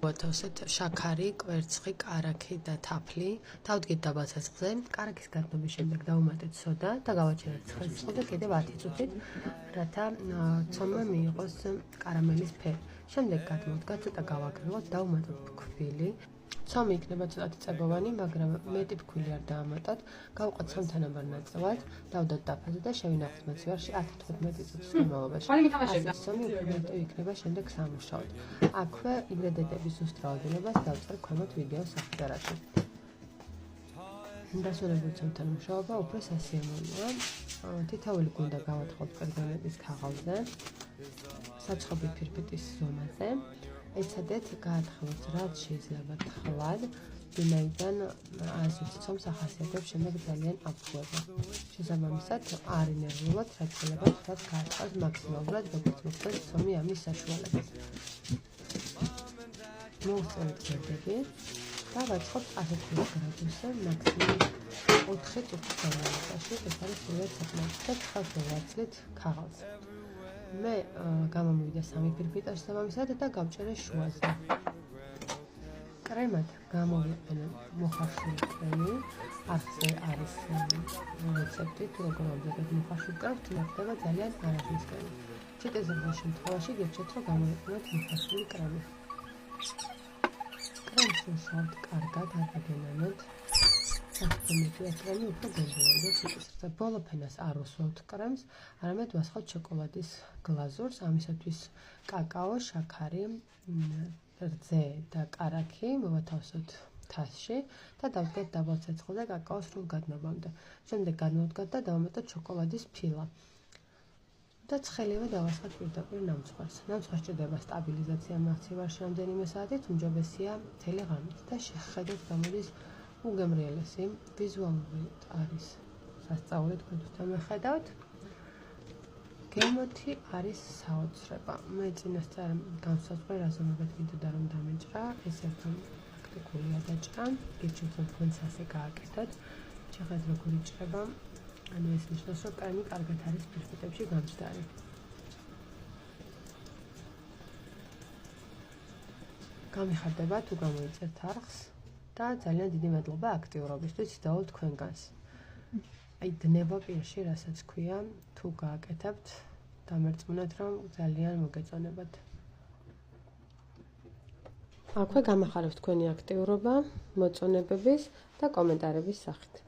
მოთავსეთ შაქარი, კვერცხი, კარაქი და თაფლი. დავდგეთ დაბალ ცეცხლზე. კარაქის გადნობის შემდეგ დავუმატეთ სოდა და გავაჩერეთ ცეცხლზე და კიდევ 10 წუთით, რათა ცომა მიიღოს კარამელის ფერი. შემდეგ გადმოვდგა, ცოტა გავაგრილოთ, დავუმატოთ ფქვილი. ცომი იქნება ცოტათი წებოვანი, მაგრამ მეტი ფქვილი არ დაამატოთ. გავუყოთ 3 თანაბარ ნაწილად, დავდოთ დაფაზე და შევინახოთ მოცივარში 10-15 წუთის განმავლობაში. ცომი უფრო მეტი იქნება შემდეგ სამუშაოდ. აქვე ინგრედიენტების ზუსტ რაოდენობას დავწერთ ქვემოთ ვიდეოს საფუძვერაში. დასვენებული ცომთან მუშაობა უფრო სასიამოვნოა. თითოეული გუნდა გავათხოთ პერგამენტის ქაღალდზე, საცხობი ფირფიტის ზომაზე. ეცადეთ გაათხილოთ რაც შეიძლება თხლად, ვინაიდან ასეთი ცომს ახასიათებს შემდეგ ძალიან აფუება. შესაბამისად, არ ინერვიულოთ, რაც შეიძლება თვალს გაათხოს მაქსიმალურად, როგორც მოხდეს ცომი ამის საშუალებით. მოვწერეთ გვერდები და ვაწყობთ 120 გრადუსზე მაქსიმუმ 4 წუთის განმავლობაში. ეს არის პირველი საკმარისი და თხელს ვაცლით ქაღალდს. მე გამომივიდა 3 ფირფიტა შესაბამისად და გავჭერე შუაზე. კრემად გამოვიყენე მოხარშული კრემი. არხზე არის რეცეპტი, თუ როგორ ამზადოთ მოხარშულ კრემს, ხდება ძალიან არასწორი. ციტეზებულ შემთხვევაში გეჩვენოთ, რომ გამოვიყენოთ მოხარშული კრემი. კრემს უშავთ კარგად, არ გაგენანოთ. საფრთხემeti კრემი უფრო გონდოლდება ციტუსზე. ბოლო ფენას არ უსვავთ კრემს, არამედ ვასხავთ შოკოლადის გლაზურს, ამისათვის კაკაო, შაქარი, რძე და კარაქი მოვათავსოთ თასში და დავდგეთ დაბალ ცეცხლზე კაკაოს სრულ გადნობამდე. შემდეგ გადმოვდგათ და დავამატოთ შოკოლადის ფილა. და ცხელივე დავასხათ პირდაპირ ნამცხვარს. ნამცხვარს ჭირდება სტაბილიზაცია მახცივარში რამდენიმე საათით, უმჯობესია მთელი ღამით და შეხედოთ გამოდის უგემრიელესი ვიზუალურად არის სასწაული თქვენ თვითონ მიხედავთ. გემოთი არის საოცრება. მე წინასწარ განსაზღვრე რაზომებად მინდოდა რომ დამეჭრა, ეს ერთთან პრაქტიკულია დაჭრა. გიჩვენთ რომ თქვენც ასე გააკეთოთ. შეხედეთ როგორ იჭრება. ანუ ეს ნიშნავს რომ კრემი კარგად არის ფირფიტებში გამჯდარი. გამიხარდება თუ გამოიწერთ არხს და ძალიან დიდი მადლობა აქტიურობისთვის დავულ თქვენგანს. აი დნება პირში რასაც ქვია, თუ გააკეთებთ, დამერწმუნეთ რომ ძალიან მოგეწონებათ. აქვე გამახარებთ თქვენი აქტიურობა, მოწონებების და კომენტარების სახით.